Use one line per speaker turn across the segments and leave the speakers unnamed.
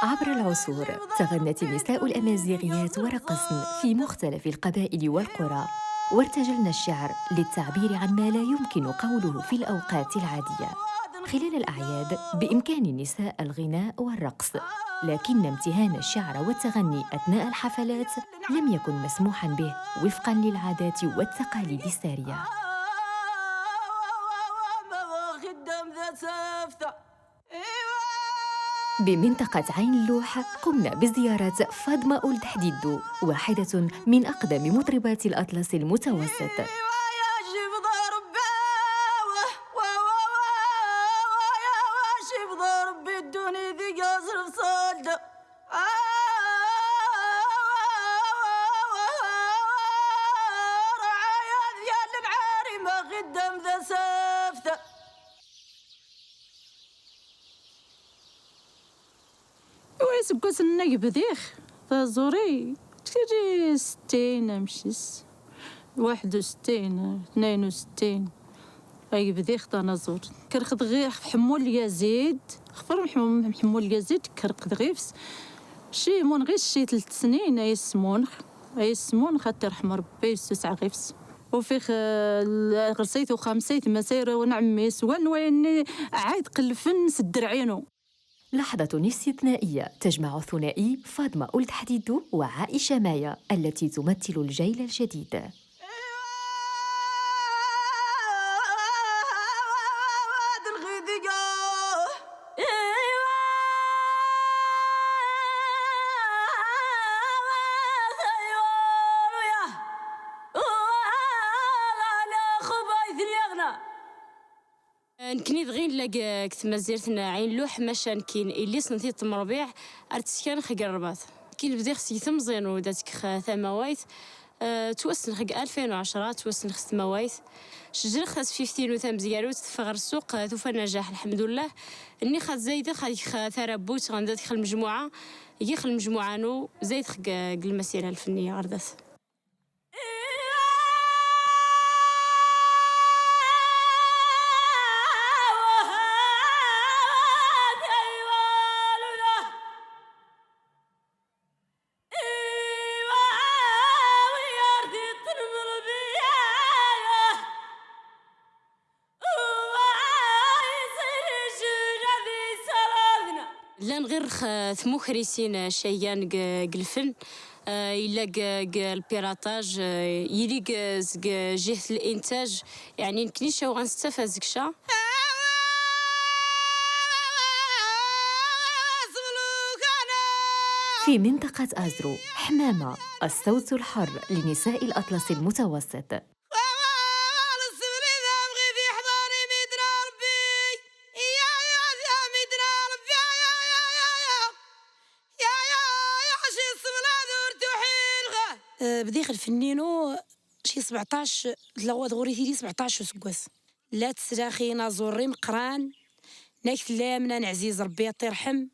عبر العصور تغنت النساء الأمازيغيات ورقصن في مختلف القبائل والقرى، وارتجلن الشعر للتعبير عن ما لا يمكن قوله في الأوقات العادية. خلال الأعياد بإمكان النساء الغناء والرقص، لكن امتهان الشعر والتغني أثناء الحفلات لم يكن مسموحاً به وفقاً للعادات والتقاليد السارية. بمنطقة عين اللوح قمنا بزيارة فاطمة أولد حديدو، واحدة من أقدم مطربات الأطلس المتوسط.
سكوت الناي بديخ زوري تكري 60 مشيس 61 62 اي بديخ طنازور كرخد غير حمول يزيد خفر حمول يزيد كرخد غيفس شي مون غير شي 3 سنين اي سمون خاطر رحم ربي سسع غيفس وفيخ غرسيت وخمسيت مسير ونعمي سوان وين عاد قلفن سدر عينو.
لحظة استثنائية تجمع الثنائي فاطمة أولد حديدو وعائشة مايا التي تمثل الجيل الجديد.
نكني دغين لاك كتما زيرتنا عين لوح ماشان كاين اللي سنتي تمربيع ارتسكان خق الرباط كاين بدي خصي تمزين وداتك ثموايث توسن خق 2010 توسن خص ثموايث شجر خاص 15 وثم زيارو تفغر السوق توفى نجاح الحمد لله اني خاص زايده خا ثربوت غندات خل المجموعه هي خل المجموعه نو زايد خق المسيره الفنيه غردات. لان غير ثمو خريسين شيان الفن إلا البيراتاج يلي جهة الإنتاج يعني نكنيش غنستفاد زكشا.
في منطقة أزرو حمامة الصوت الحر لنساء الأطلس المتوسط.
بديخ الفنينو شي 17 تلغوات غوريتي 17 سكواس لا تسراخي نازوري مقران نايت لامنا نعزيز ربي يطيرحم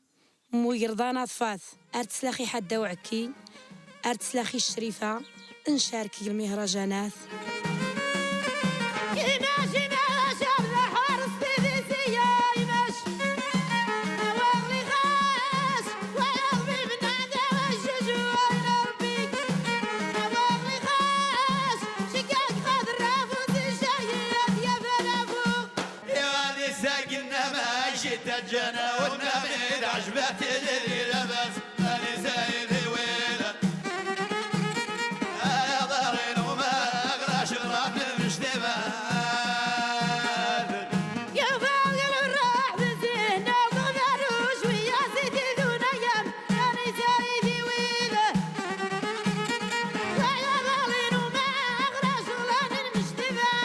مو يرضانا طفاث ارتسلاخي حدا وعكي ارتسلاخي الشريفه نشاركي المهرجانات.
جنا والنبي عجبت اللي لبس أنا زايد ويلة يا ضارين وما أغرى شراب المشتبات
يا فاضل الراح بزينة وغمروش ويا سيدي دون أيام أنا زايد ويلة يا ضارين وما أغرى شراب المشتبات.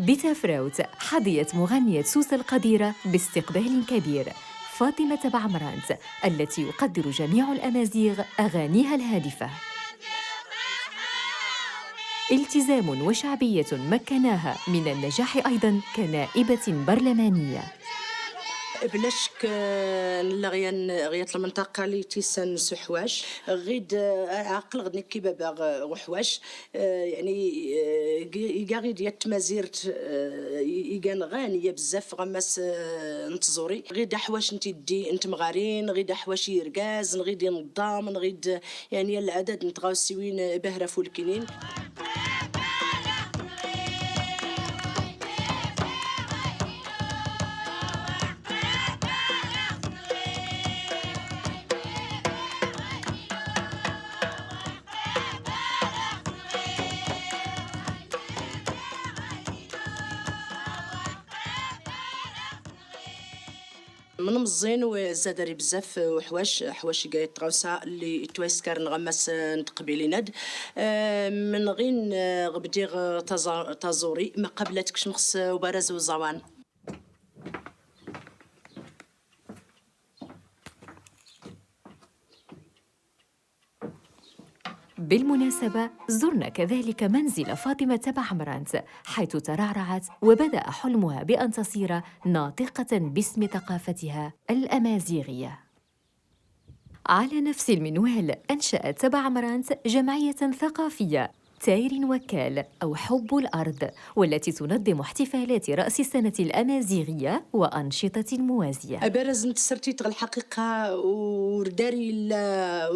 بتافراوت حظيت مغنية سوسة القديرة باستقبال كبير، فاطمة بعمرانت التي يقدر جميع الأمازيغ أغانيها الهادفة. التزام وشعبية مكناها من النجاح أيضاً كنائبة برلمانية.
بلا شك غيات المنطقة اللي تيسان سحواش غيد عقل غدني كيبابا وحواش يعني غيد يتمازيرت يكان غانية بزاف غماس نتزوري غيد حواش نتيدي انت مغارين غيد حواش يرقاز غيد ينظام غيد يعني العدد نتغاو سوين بهرة فولكينين. من مزين وزادري بزاف حواش جاي تغوسا اللي تويسكر نغمس نتقبيلي ند من غين غبديغ تازوري ما قبلتك شمخس وبرز وزوان.
بالمناسبة زرنا كذلك منزل فاطمة بعمرانت حيث ترعرعت وبدأ حلمها بأن تصير ناطقة باسم ثقافتها الأمازيغية. على نفس المنوال أنشأت بعمرانت جمعية ثقافية تاير وكال أو حب الأرض، والتي تنظم احتفالات رأس السنة الأمازيغية وأنشطة موازية.
أبرز نتسرتي تغل الحقيقة ورداري لا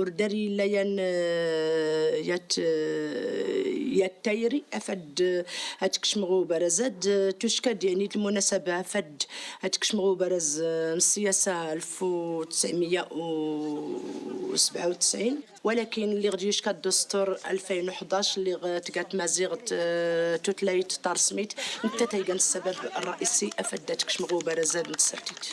يات تايري أفد هتكشمغو برزاد تشكد يعني المناسبة أفد هتكشمغو برز السياسة 1997 ولكن اللي غادي يشكى الدستور 2011 اللي تقات مازيغت توتلايت تارسميت انت تيقان السبب الرئيسي افدتك شمغو برزاد نتسرتيت.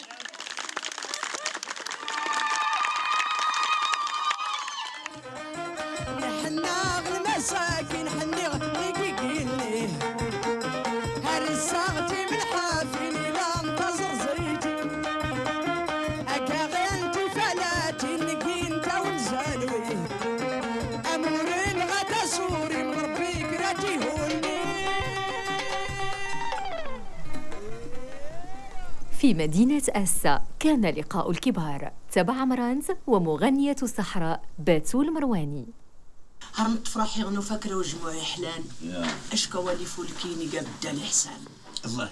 حنا المساكين حني غيقيني هرساغتي من حافين لا انتظر زريتي اكا غينتي فلاتي نقين تاون زالوي امورين غدا سوري مربي كراتي هوني.
في مدينة أسا كان لقاء الكبار بعمرانت ومغنية الصحراء باتول مرواني.
هرمت فرحي غنو فاكرة وجموعي حلان اشكوالي فولكيني قابدا الحسان
الله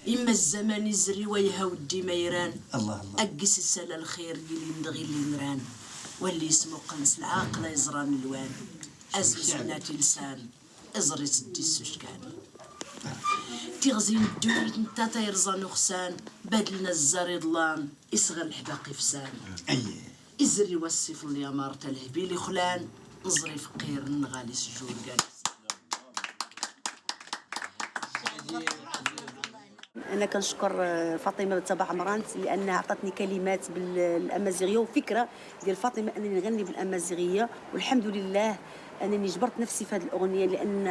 إما الزمان يزري ويهودي ميران
الله
أقس السلا الخير اللي ندغي اللي مران واللي اسمو قنس العاقلة يزران الوان أزوز بناتي لسان ازري سدي السشكان تغزين الدويت نتا تيرزان وخسان بدلنا الزري ضلان يصغر الحباقي فسان إزري وصف اللي أمارت الهبيلي خلان نزري فقير نغالي سجور قال.
أنا كنشكر فاطمة بعمرانت لأنها أعطتني كلمات بالأمازيغية وفكرة ديال فاطمة أنني نغني بالأمازيغية، والحمد لله أنني جبرت نفسي في هذه الأغنية لأن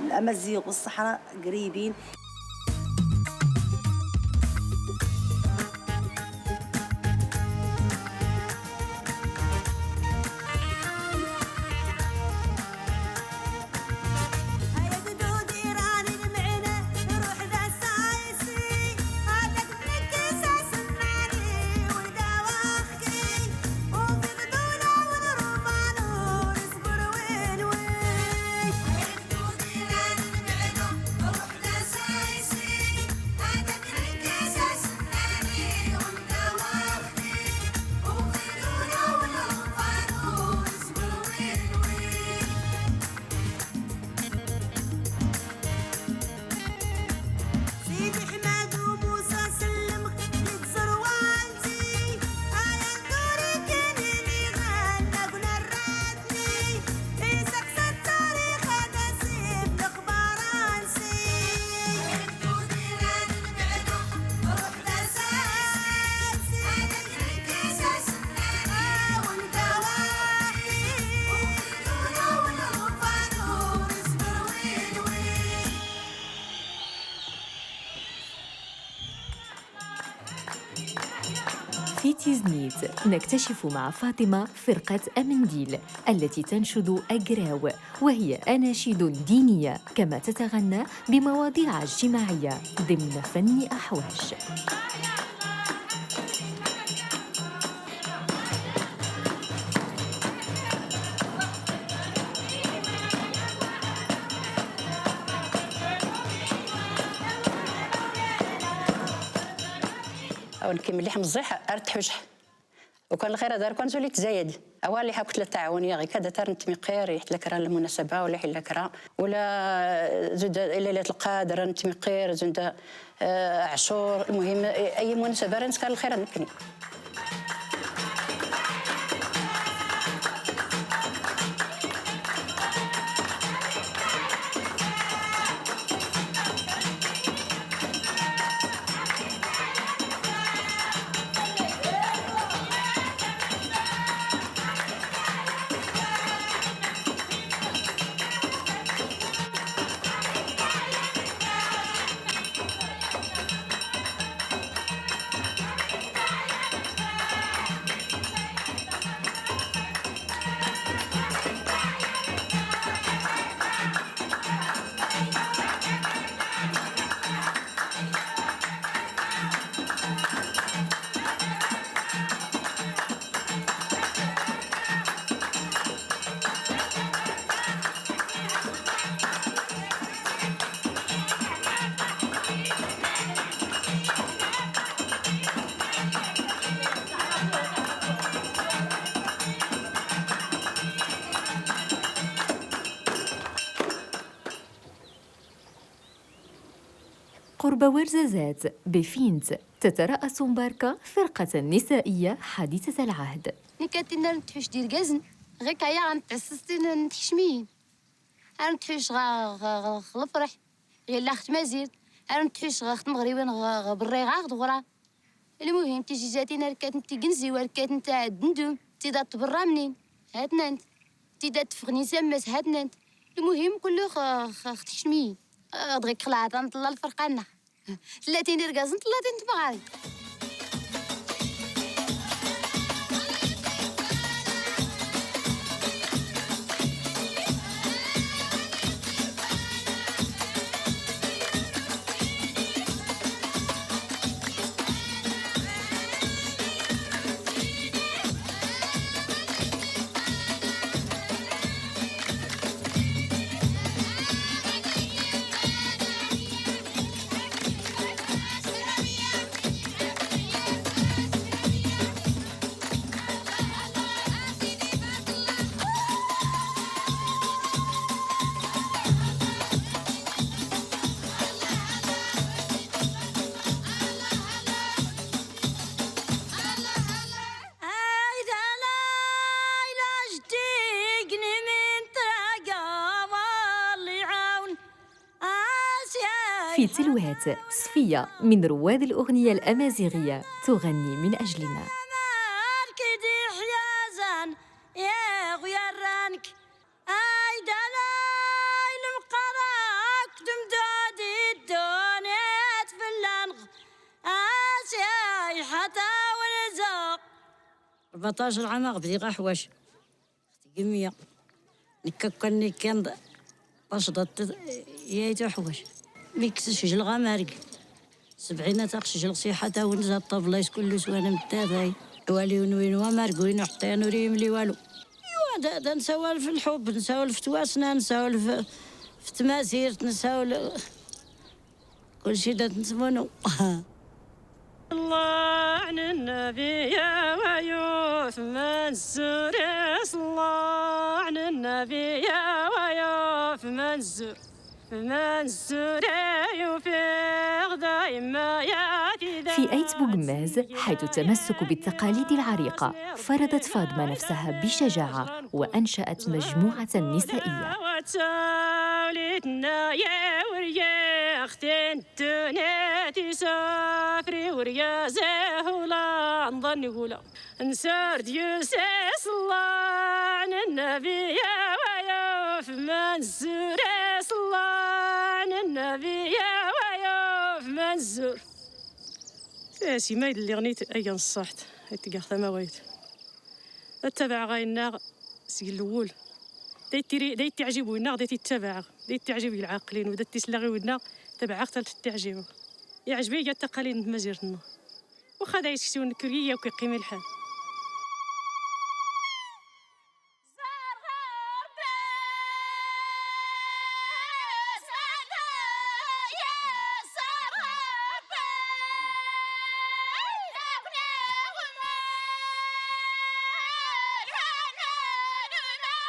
الأمازيغ والصحراء قريبين.
تيزنيت نكتشف مع فاطمة فرقة أمنديل التي تنشد أجراو، وهي أناشيد دينية كما تتغنى بمواضيع اجتماعية ضمن فن أحواش.
او نكمل لحم الزيح ارتحوش وكان الخير دار كان زولي تزايد اوالي حكت التعاونيه غير كذا ترنت مقير يحت لك راه المناسبه ولا حل لك ولا زود ليله القادر انت مقير زند عاشور، المهم اي مناسبه راه كان الخير نكني.
قرب ورزازات بفينت تترأس مباركة فرقة نسائية حديثة العهد.
نكاتينا نتحوش ديال كازن غير كايا غنتعسستين نتحشمين غنتحوش غا الفرح غير لا خت مازير غنتحوش غا خت مغربين غا بالريغا غدغرا. المهم تيجي جاتينا ركات نتي كنزيوه ركات نتاع الدندوم تيدا تبرا منين هاتنا انت تيدا تفغني سماس هاتنا انت. المهم كله خت حشمين دغيا خلعت نطلع الفرقانه 30 ركاز نطلع تنتبغاري.
في تلوات صفية من رواد الأغنية الأمازيغية تغني من أجلنا.
ربطاش العماق بدي غا حواش قمية نكاكني كان باش ضد يايتو حواش ميكسش جلغا مارق 70 تاخش جل صيحة ونزا الطبلة كل سوانا متاثاي والي وين ومارقوين حتى نوري ملي والو. ايوا دا نسولف في الحب نسولف في تواسنا نسولف في تماسير نسولف كل شي دا نسمونو. الله عن النبي يا ويوف منزور الله عن النبي يا ويوف منزور
في أيت بوغماز حيث التمسك بالتقاليد العريقة فرضت فاطمة نفسها بشجاعة وأنشأت مجموعة نسائية.
نسار ديوساس الله عن النبي يا ويوف منزور الله عن النبي يا ويوف منزور. ساسي ما اللي غنيت أيا نصحت يتقى ثماويت اتبع غاينا سي الاول دايت تعجبوا لنا دايت يتبع دايت تعجب العاقلين ودات تسلغي لنا تبع حتى تعجبوا يعجبني كاع التقاليد مزيرتنا واخا دا يسكتون كريه وكيقيم الحال.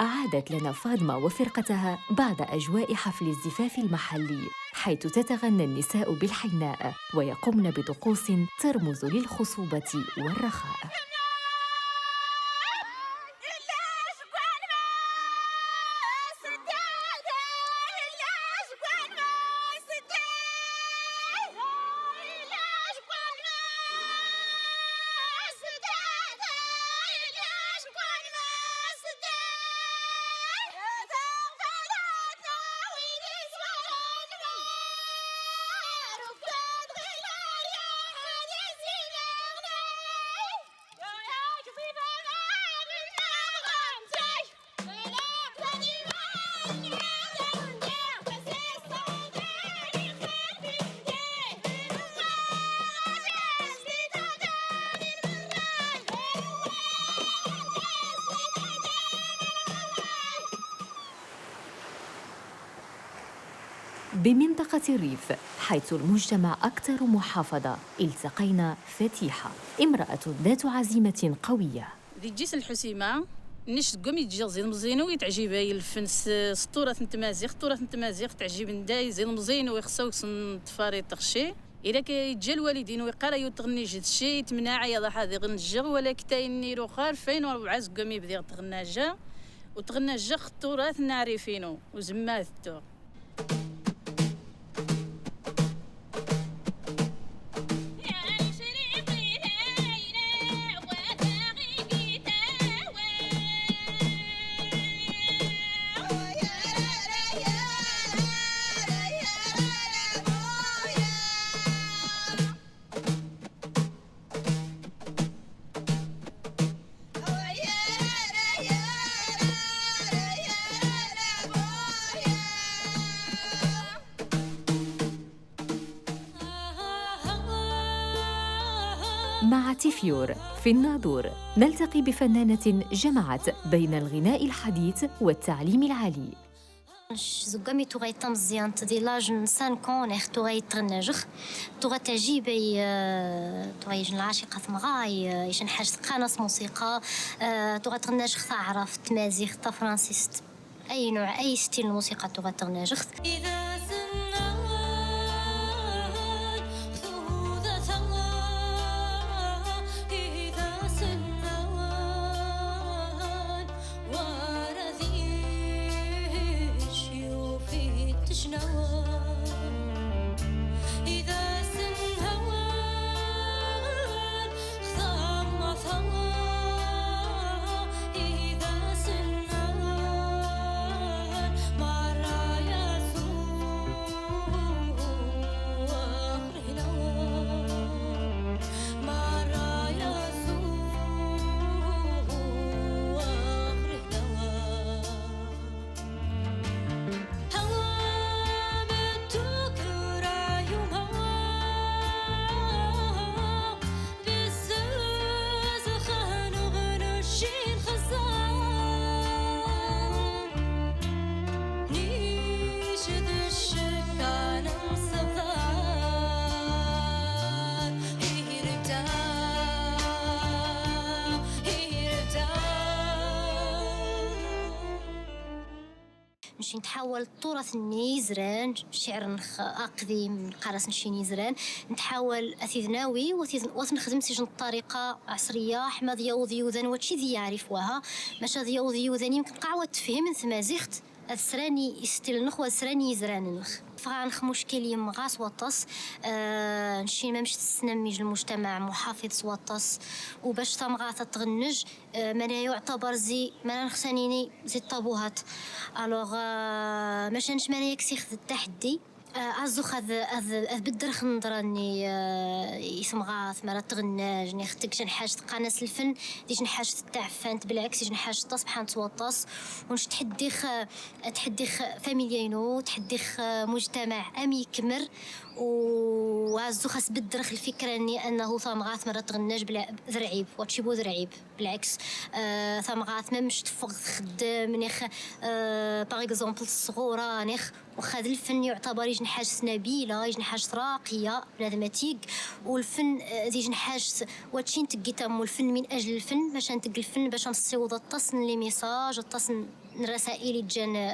أعادت لنا فاطمة وفرقتها بعد أجواء حفل الزفاف المحلي، حيث تتغنى النساء بالحناء ويقومن بطقوس ترمز للخصوبة والرخاء. بمنطقة الريف حيث المجتمع أكثر محافظة التقينا فتيحة، امرأة ذات عزيمة قوية.
ذي جيس الحسيمة نش قومي تجي زين مزيان ويتعجبها الفنس سطورة التمازيغ تعجب نداي زين مزيان ويخصو تفاري تخشي إلا كيجي الوالدين ويقرا تغني جد شي تمنع يا هذه غنجغ ولا كتايني رو خار فين وعز قومي بدي تغناجا وتغناجا خطورات نعرفينو وزماتو.
مع تيفيور في الناظور نلتقي بفنانة جمعت بين الغناء الحديث والتعليم العالي.
زقامي تغاي تمزيان تدي لاج 5 كون تغاي تغنجخ تغاي تعجيبي تغاي جن العاشقة مغاي يشن حاجة قناص موسيقى تغاي تغنجخ تعرف تمازيغ تا فرانسيست أي نوع أي ستيل الموسيقى تغاي تغنجخ. نمشي نتحول التراث النيزران شعر قديم قراص نشي نيزران نتحول اثيذناوي وتنخدم سجن الطريقه عصريه احمد يوضي وذن واتشي ذي يعرفوها ماشا ذي يوضي وذن يمكن قعوه تفهم ثمازيغت السراني يستيل نخوة السراني يزران نخ فغانخ مشكل يمغاس وطس نشي ما مش تسنميج المجتمع محافظ وطس وباش تمغاثة تغنج مانا يعتبر زي مانا نخسانيني زي الطابوهات الوغ ماشا نش مانا يكسيخ التحدي عزو هذا بالدرخ نظراني يسمغاث مرة تغناج ني ختك شن حاجة قناص الفن ديش نحاجة التعفانت بالعكس ديش نحاجة تصبح نتوطس ونش تحديخ فاميليينو تحديخ مجتمع أمي كمر وعزو خاص بالدرخ الفكرة أنه ثمغاث مرة تغناج بلا ذرعيب واتشيبو ذرعيب بالعكس ثمغاث ما مش تفغ خدام نيخ باغ اكزومبل الصغورة نيخ وخذ الفن يعتبر يجن حاجة نبيلة يجن حاجة راقية بنادماتيك والفن يجن حاجة واتشين تقي تامو الفن من أجل الفن باش نتقي الفن باش نصيوض التصن لي ميساج التصن الرسائل اللي تجان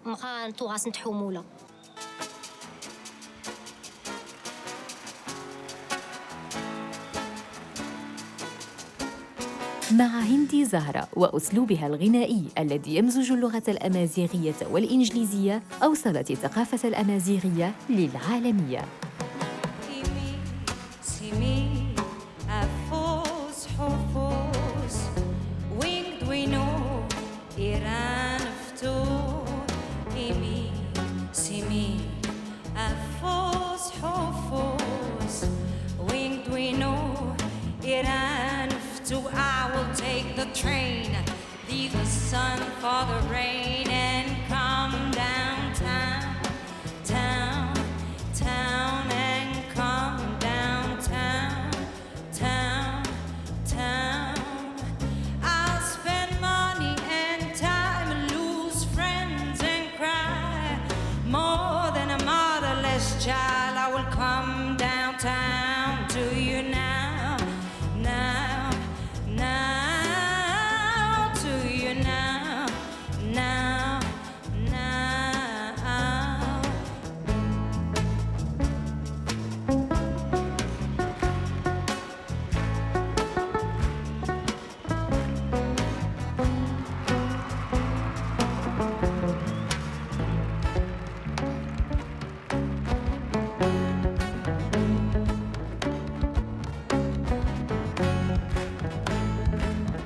مغان توغاس نتحومولا.
مع هندي زهرة وأسلوبها الغنائي الذي يمزج اللغة الأمازيغية والإنجليزية أوصلت الثقافة الأمازيغية للعالمية.
I will take the train, leave the sun for the rain, and come downtown, town, and come downtown, town. I'll spend money and time and lose friends and cry more than a motherless child. I will come downtown to you now.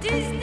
Disney.